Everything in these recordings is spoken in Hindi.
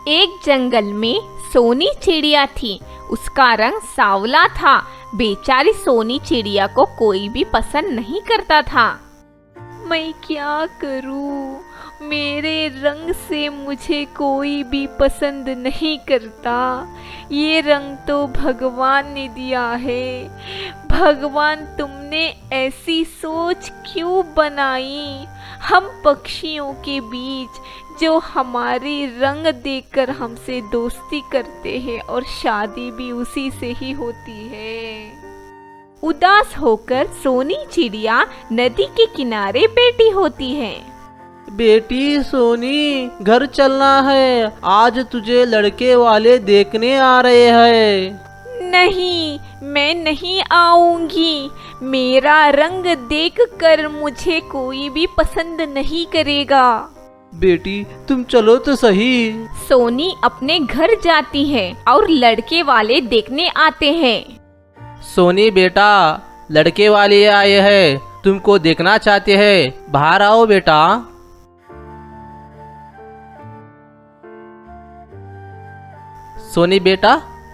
एक जंगल में सोनी चिड़िया थी। उसका रंग सांवला था। बेचारी सोनी चिड़िया को कोई भी पसंद नहीं करता था। मैं क्या करूं? मेरे रंग से मुझे कोई भी पसंद नहीं करता। ये रंग तो भगवान ने दिया है। भगवान, तुमने ऐसी सोच क्यों बनाई? हम पक्षियों के बीच जो हमारे रंग देखकर हमसे दोस्ती करते हैं और शादी भी उसी से ही होती है। उदास होकर सोनी चिड़िया नदी के किनारे बैठी होती है। बेटी सोनी, घर चलना है। आज तुझे लड़के वाले देखने आ रहे हैं। नहीं, मैं नहीं आऊंगी। मेरा रंग देखकर मुझे कोई भी पसंद नहीं करेगा। बेटी तुम चलो तो सही। सोनी अपने घर जाती है और लड़के वाले देखने आते हैं। सोनी बेटा, लड़के वाले आए हैं, तुमको देखना चाहते हैं। बाहर आओ बेटा। सोनी बेटा,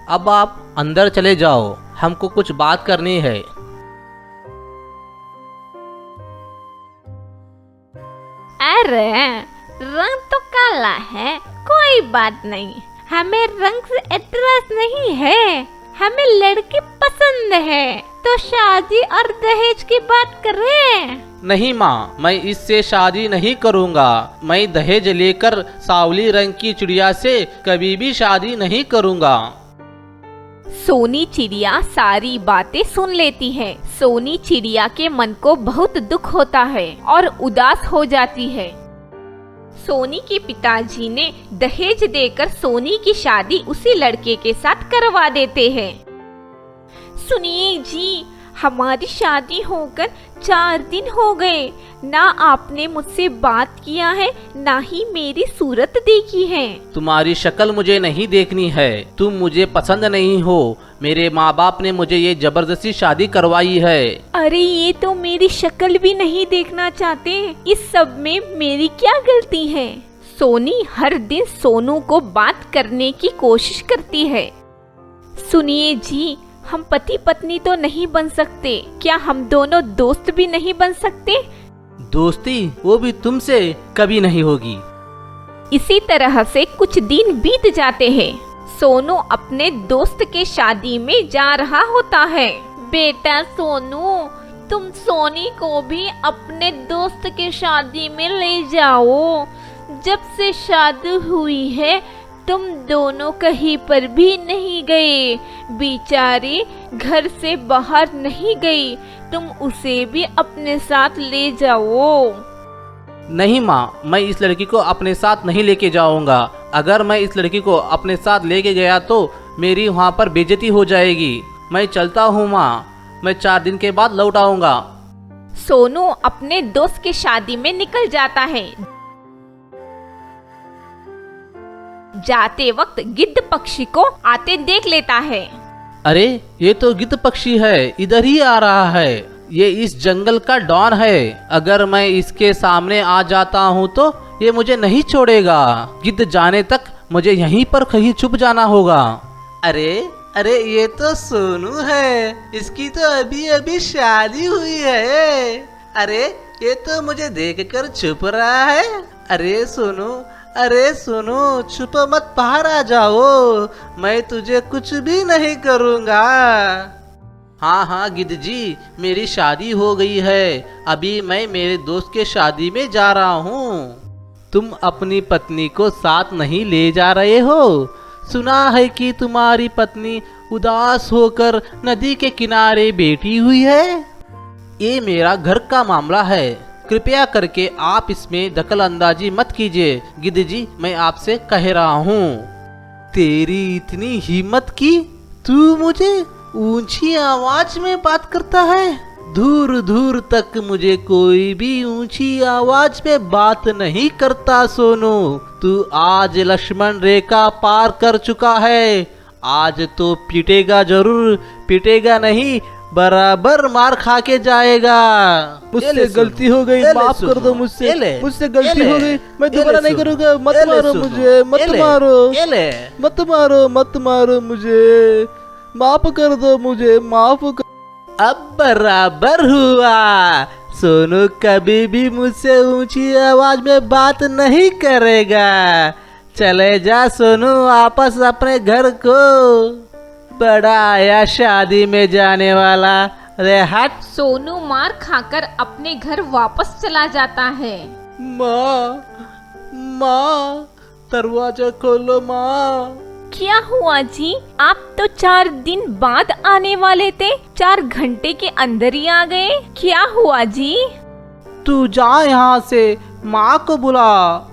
अब आप अंदर चले जाओ, हमको कुछ बात करनी है। अरे, रंग तो काला है, कोई बात नहीं। हमें रंग से एतराज नहीं है। हमें लड़की पसंद है, तो शादी और दहेज की बात करें। नहीं माँ, मैं इससे शादी नहीं करूँगा। मैं दहेज लेकर सांवली रंग की चिड़िया से कभी भी शादी नहीं करूँगा। सोनी चिड़िया सारी बातें सुन लेती है। सोनी चिड़िया के मन को बहुत दुख होता है और उदास हो जाती है। सोनी के पिताजी ने दहेज देकर सोनी की शादी उसी लड़के के साथ करवा देते हैं। सुनिए जी, हमारी शादी होकर 4 दिन हो गए। ना आपने मुझसे बात किया है, ना ही मेरी सूरत देखी है। तुम्हारी शक्ल मुझे नहीं देखनी है। तुम मुझे पसंद नहीं हो। मेरे माँ बाप ने मुझे ये जबरदस्ती शादी करवाई है। अरे, ये तो मेरी शक्ल भी नहीं देखना चाहते। इस सब में मेरी क्या गलती है? सोनी हर दिन सोनू को बात करने की कोशिश करती है। सुनिए जी, हम पति पत्नी तो नहीं बन सकते। क्या हम दोनों दोस्त भी नहीं बन सकते? दोस्ती वो भी तुमसे कभी नहीं होगी। इसी तरह से कुछ दिन बीत जाते हैं। सोनू अपने दोस्त के शादी में जा रहा होता है। बेटा सोनू, तुम सोनी को भी अपने दोस्त के शादी में ले जाओ। जब से शादी हुई है तुम दोनों कहीं पर भी नहीं गए। बेचारी घर से बाहर नहीं गई। तुम उसे भी अपने साथ ले जाओ। नहीं माँ, मैं इस लड़की को अपने साथ नहीं लेके जाऊंगा। अगर मैं इस लड़की को अपने साथ लेके गया तो मेरी वहाँ पर बेइज्जती हो जाएगी। मैं चलता हूँ माँ, मैं 4 दिन के बाद लौट आऊंगा। सोनू अपने दोस्त की शादी में निकल जाता है। जाते वक्त गिद्ध पक्षी को आते देख लेता है। अरे, ये तो गिद्ध पक्षी है, इधर ही आ रहा है। ये इस जंगल का डॉन है। अगर मैं इसके सामने आ जाता हूँ तो ये मुझे नहीं छोड़ेगा। गिद्ध जाने तक मुझे यहीं पर कहीं छुप जाना होगा। अरे अरे, ये तो सोनू है। इसकी तो अभी अभी शादी हुई है। अरे, ये तो मुझे देखकर छुप रहा है। अरे सोनू, अरे सोनू, छुप मत, बाहर आ जाओ। मैं तुझे कुछ भी नहीं करूँगा। हाँ हाँ गिद्ध जी, मेरी शादी हो गई है। अभी मैं मेरे दोस्त के शादी में जा रहा हूँ। तुम अपनी पत्नी को साथ नहीं ले जा रहे हो? सुना है कि तुम्हारी पत्नी उदास होकर नदी के किनारे बैठी हुई है। ये मेरा घर का मामला है, कृपया करके आप इसमें दखल अंदाजी मत कीजिए। गिद्ध जी, मैं आपसे कह रहा हूँ। तेरी इतनी हिम्मत की तू मुझे ऊंची आवाज में बात करता है? दूर दूर तक मुझे कोई भी ऊंची आवाज में बात नहीं करता सोनू। तू आज लक्ष्मण रेखा पार कर चुका है। आज तो पिटेगा जरूर, पिटेगा नहीं, बराबर मार खा के जाएगा। मुझसे गलती हो गई, माफ कर दो मुझसे गलती हो गई, मैं दोबारा नहीं करूँगा। मत मारो मुझे, मत मारो मुझे, माफ कर दो मुझे, माफ कर। अब बराबर हुआ। सोनू कभी भी मुझसे ऊंची आवाज में बात नहीं करेगा। चले जा सोनू वापस अपने घर को। बड़ा आया शादी में जाने वाला। अरे हट। सोनू मार खाकर अपने घर वापस चला जाता है। माँ दरवाजा खोलो माँ। क्या हुआ जी? आप तो 4 दिन बाद आने वाले थे, 4 घंटे के अंदर ही आ गए। क्या हुआ जी? तू जा यहाँ से, माँ को बुला।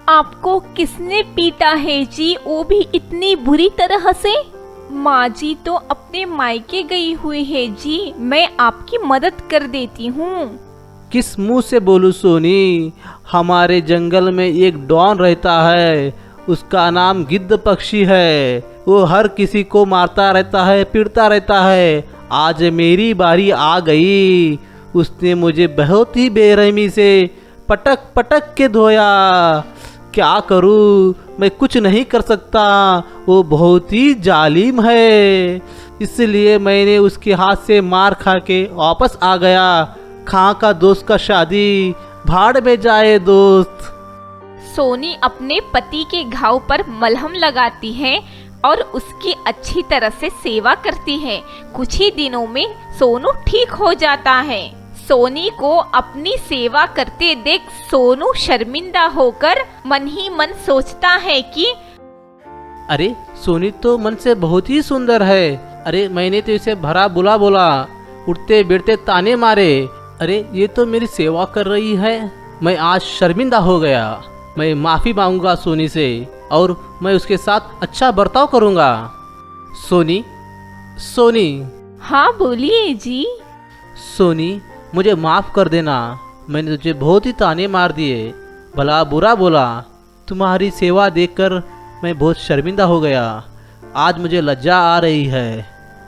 आपको किसने पीटा है जी, वो भी इतनी बुरी तरह से? माँ जी तो अपने मायके गई हुई है जी, मैं आपकी मदद कर देती हूँ। किस मुंह से बोलूं सोनी? हमारे जंगल में एक डॉन रहता है, उसका नाम गिद्ध पक्षी है। वो हर किसी को मारता रहता है, पीटता रहता है। आज मेरी बारी आ गई। उसने मुझे बहुत ही बेरहमी से पटक पटक के धोया। क्या करूं? मैं कुछ नहीं कर सकता। वो बहुत ही जालिम है, इसलिए मैंने उसके हाथ से मार खा के वापस आ गया। खां का दोस्त का शादी भाड़ में जाए दोस्त। सोनी अपने पति के घाव पर मलहम लगाती है और उसकी अच्छी तरह से सेवा करती है। कुछ ही दिनों में सोनू ठीक हो जाता है। सोनी को अपनी सेवा करते देख सोनू शर्मिंदा होकर मन ही मन सोचता है कि अरे सोनी तो मन से बहुत ही सुंदर है। अरे मैंने तो इसे भरा बुला बोला, उठते बैठते ताने मारे। अरे ये तो मेरी सेवा कर रही है। मैं आज शर्मिंदा हो गया। मैं माफ़ी मांगूंगा सोनी से और मैं उसके साथ अच्छा बर्ताव करूंगा। सोनी, सोनी। हाँ बोलिए जी। सोनी, मुझे माफ़ कर देना। मैंने तुझे बहुत ही ताने मार दिए, भला बुरा बोला। तुम्हारी सेवा देखकर मैं बहुत शर्मिंदा हो गया। आज मुझे लज्जा आ रही है,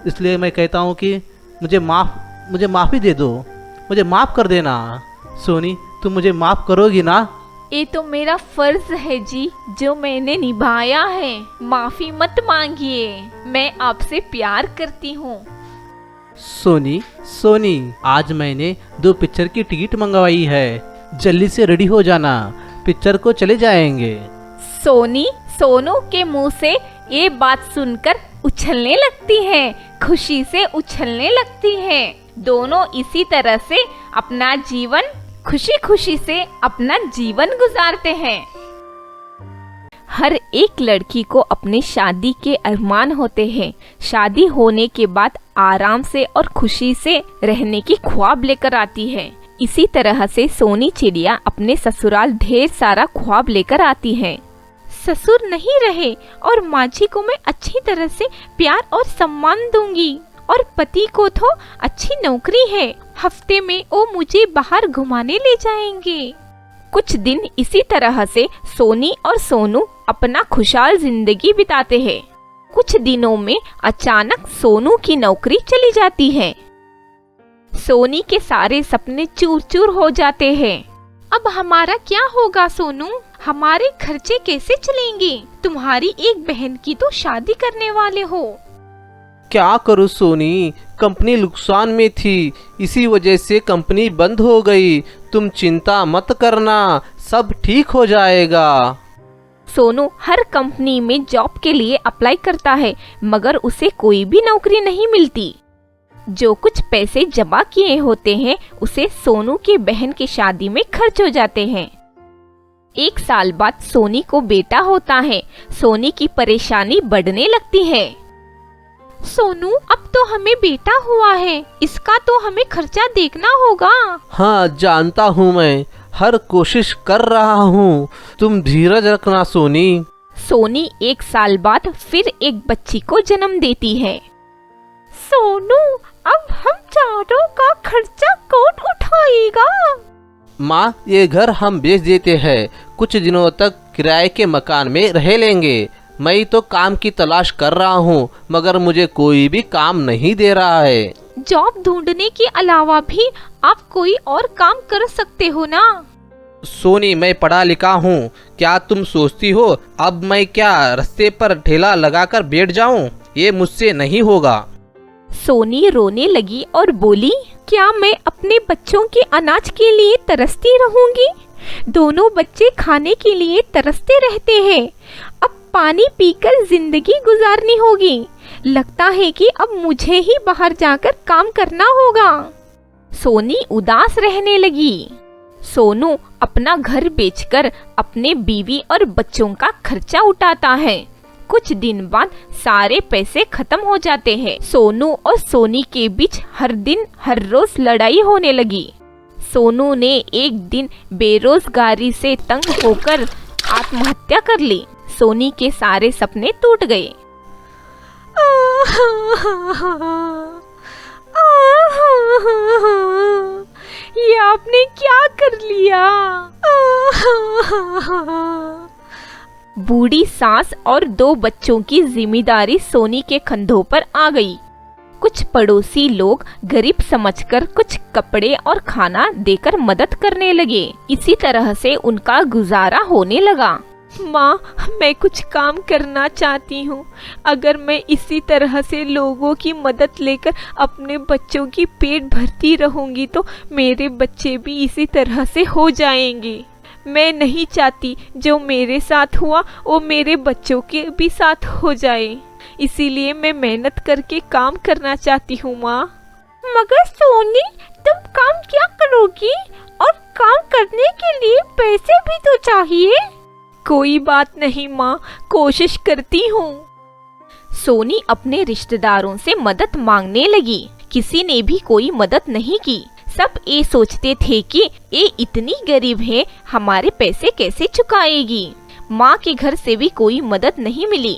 इसलिए मैं कहता हूँ कि मुझे माफ़ी दे दो, मुझे माफ़ कर देना। सोनी, तुम मुझे माफ़ करोगी ना? ये तो मेरा फर्ज है जी, जो मैंने निभाया है। माफी मत मांगिए, मैं आपसे प्यार करती हूँ। सोनी, सोनी, आज मैंने 2 पिक्चर की टिकट मंगवाई है। जल्दी से रेडी हो जाना, पिक्चर को चले जाएंगे। सोनी सोनू के मुंह से ये बात सुनकर उछलने लगती है, खुशी से उछलने लगती है। दोनों इसी तरह से अपना जीवन खुशी खुशी से अपना जीवन गुजारते हैं। हर एक लड़की को अपने शादी के अरमान होते हैं। शादी होने के बाद आराम से और खुशी से रहने की ख्वाब लेकर आती है। इसी तरह से सोनी चिड़िया अपने ससुराल ढेर सारा ख्वाब लेकर आती है। ससुर नहीं रहे और माँ जी को मैं अच्छी तरह से प्यार और सम्मान दूंगी, और पति को तो अच्छी नौकरी है, हफ्ते में वो मुझे बाहर घुमाने ले जाएंगे। कुछ दिन इसी तरह से सोनी और सोनू अपना खुशहाल जिंदगी बिताते हैं। कुछ दिनों में अचानक सोनू की नौकरी चली जाती है। सोनी के सारे सपने चूर चूर हो जाते हैं। अब हमारा क्या होगा सोनू? हमारे खर्चे कैसे चलेंगे? तुम्हारी एक बहन की तो शादी करने वाले हो। क्या करूं सोनी, कंपनी नुकसान में थी, इसी वजह से कंपनी बंद हो गई। तुम चिंता मत करना, सब ठीक हो जाएगा। सोनू हर कंपनी में जॉब के लिए अप्लाई करता है, मगर उसे कोई भी नौकरी नहीं मिलती। जो कुछ पैसे जमा किए होते हैं उसे सोनू की बहन की शादी में खर्च हो जाते हैं। 1 साल बाद सोनी को बेटा होता है। सोनी की परेशानी बढ़ने लगती है। सोनू, अब तो हमें बेटा हुआ है, इसका तो हमें खर्चा देखना होगा। हाँ जानता हूँ, मैं हर कोशिश कर रहा हूँ। तुम धीरज रखना सोनी। सोनी 1 साल बाद फिर एक बच्ची को जन्म देती है। सोनू, अब हम चारों का खर्चा कौन उठाएगा? माँ, ये घर हम बेच देते हैं, कुछ दिनों तक किराए के मकान में रह लेंगे। मैं तो काम की तलाश कर रहा हूँ, मगर मुझे कोई भी काम नहीं दे रहा है। जॉब ढूंढने के अलावा भी आप कोई और काम कर सकते हो ना। सोनी, मैं पढ़ा लिखा हूँ, क्या तुम सोचती हो अब मैं क्या रास्ते पर ठेला लगाकर बैठ जाऊँ? ये मुझसे नहीं होगा। सोनी रोने लगी और बोली, क्या मैं अपने बच्चों के अनाज के लिए तरसती रहूंगी? दोनों बच्चे खाने के लिए तरसते रहते हैं। अब पानी पीकर जिंदगी गुजारनी होगी। लगता है कि अब मुझे ही बाहर जाकर काम करना होगा। सोनी उदास रहने लगी। सोनू अपना घर बेचकर अपने बीवी और बच्चों का खर्चा उठाता है। कुछ दिन बाद सारे पैसे खत्म हो जाते हैं। सोनू और सोनी के बीच हर दिन हर रोज लड़ाई होने लगी। सोनू ने एक दिन बेरोजगारी से तंग होकर आत्महत्या कर ली। सोनी के सारे सपने टूट गए। ये आपने क्या कर लिया? बूढ़ी सास और 2 बच्चों की जिम्मेदारी सोनी के कंधों पर आ गई। कुछ पड़ोसी लोग गरीब समझकर कुछ कपड़े और खाना देकर मदद करने लगे। इसी तरह से उनका गुजारा होने लगा। माँ, मैं कुछ काम करना चाहती हूँ। अगर मैं इसी तरह से लोगों की मदद लेकर अपने बच्चों की पेट भरती रहूँगी तो मेरे बच्चे भी इसी तरह से हो जाएंगे। मैं नहीं चाहती जो मेरे साथ हुआ वो मेरे बच्चों के भी साथ हो जाए। इसीलिए मैं मेहनत करके काम करना चाहती हूँ माँ। मगर सोनी, तुम काम क्या करोगी? और काम करने के लिए पैसे भी तो चाहिए। कोई बात नहीं माँ, कोशिश करती हूँ। सोनी अपने रिश्तेदारों से मदद मांगने लगी। किसी ने भी कोई मदद नहीं की। सब ये सोचते थे कि ये इतनी गरीब है, हमारे पैसे कैसे चुकाएगी। माँ के घर से भी कोई मदद नहीं मिली।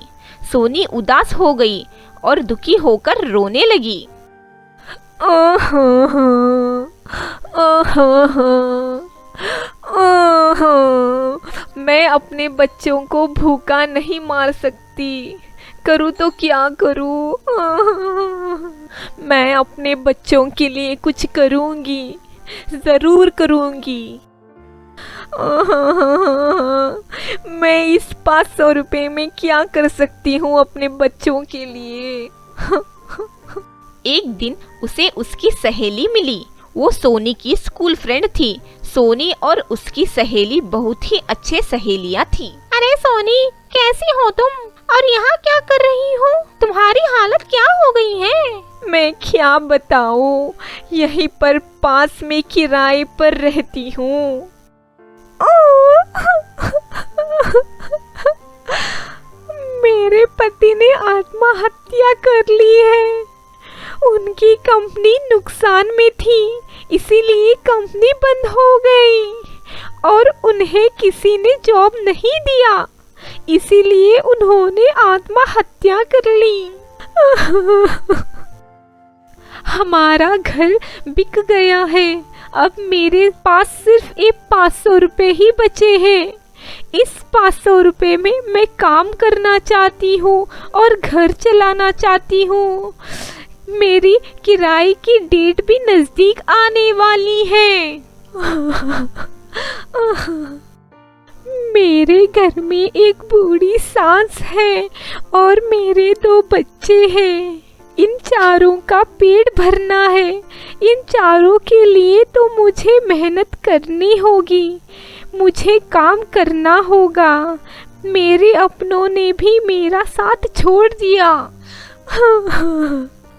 सोनी उदास हो गई और दुखी होकर रोने लगी। मैं अपने बच्चों को भूखा नहीं मार सकती। करूँ तो क्या करूँ? मैं अपने बच्चों के लिए कुछ करूँगी, ज़रूर करूँगी। मैं इस 500 रुपए में क्या कर सकती हूँ अपने बच्चों के लिए? एक दिन उसे उसकी सहेली मिली। वो सोनी की स्कूल फ्रेंड थी। सोनी और उसकी सहेली बहुत ही अच्छे सहेलियाँ थी। अरे सोनी, कैसी हो तुम? और यहाँ क्या कर रही हो? तुम्हारी हालत क्या हो गई है? मैं क्या बताऊँ, यहीं पर पास में किराए पर रहती हूँ। मेरे पति ने आत्महत्या कर ली है। उनकी कंपनी नुकसान में थी, इसीलिए कंपनी बंद हो गई और उन्हें किसी ने जॉब नहीं दिया, इसीलिए उन्होंने आत्महत्या कर ली। हमारा घर बिक गया है। अब मेरे पास सिर्फ ये 500 रुपए ही बचे हैं। इस 500 रुपए में मैं काम करना चाहती हूँ और घर चलाना चाहती हूँ। मेरी किराए की डेट भी नजदीक आने वाली है। मेरे घर में एक बूढ़ी सास है और मेरे 2 बच्चे हैं। इन चारों का पेट भरना है। इन चारों के लिए तो मुझे मेहनत करनी होगी, मुझे काम करना होगा। मेरे अपनों ने भी मेरा साथ छोड़ दिया।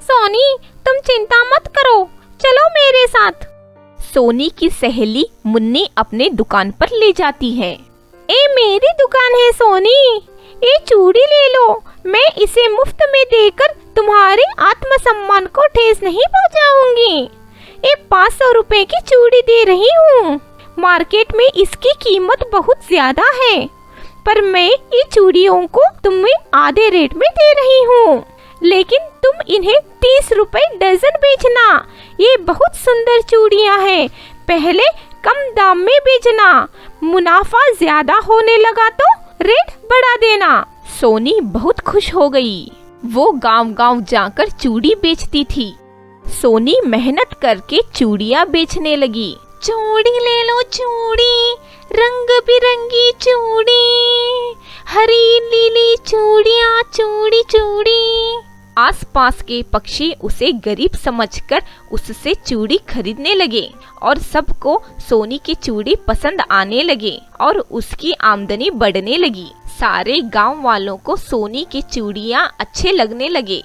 सोनी, तुम चिंता मत करो, चलो मेरे साथ। सोनी की सहेली मुन्नी अपने दुकान पर ले जाती है। ए मेरी दुकान है सोनी, ये चूड़ी ले लो। मैं इसे मुफ्त में देकर तुम्हारे आत्मसम्मान को ठेस नहीं पहुंचाऊंगी। ये 500 रुपए की चूड़ी दे रही हूँ। मार्केट में इसकी कीमत बहुत ज्यादा है, पर मैं ये चूड़ियों को तुम्हें आधे रेट में दे रही हूँ। लेकिन तुम इन्हें 30 रुपए डजन बेचना। ये बहुत सुंदर चूड़ियाँ हैं। पहले कम दाम में बेचना, मुनाफा ज्यादा होने लगा तो रेट बढ़ा देना। सोनी बहुत खुश हो गई। वो गांव-गांव जाकर चूड़ी बेचती थी। सोनी मेहनत करके चूड़ियाँ बेचने लगी। चूड़ी ले लो चूड़ी, रंग बिरंगी चूड़ी, हरी नीली चूड़ियाँ चूड़ी चूड़ी। आसपास के पक्षी उसे गरीब समझकर उससे चूड़ी खरीदने लगे और सबको सोनी की चूड़ी पसंद आने लगे और उसकी आमदनी बढ़ने लगी। सारे गांव वालों को सोनी की चूड़ियाँ अच्छे लगने लगे।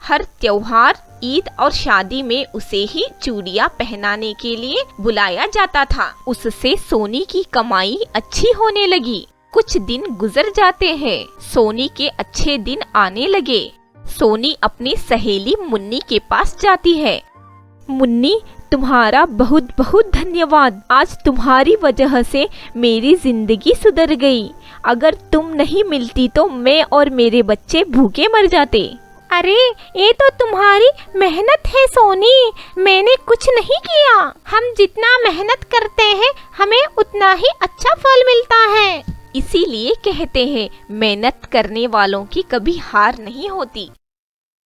हर त्योहार, ईद और शादी में उसे ही चूड़ियाँ पहनाने के लिए बुलाया जाता था। उससे सोनी की कमाई अच्छी होने लगी। कुछ दिन गुजर जाते हैं। सोनी के अच्छे दिन आने लगे। सोनी अपनी सहेली मुन्नी के पास जाती है। मुन्नी, तुम्हारा बहुत बहुत धन्यवाद। आज तुम्हारी वजह से मेरी जिंदगी सुधर गई। अगर तुम नहीं मिलती तो मैं और मेरे बच्चे भूखे मर जाते। अरे, ये तो तुम्हारी मेहनत है सोनी, मैंने कुछ नहीं किया। हम जितना मेहनत करते हैं हमें उतना ही अच्छा फल मिलता है। इसीलिए कहते हैं, मेहनत करने वालों की कभी हार नहीं होती।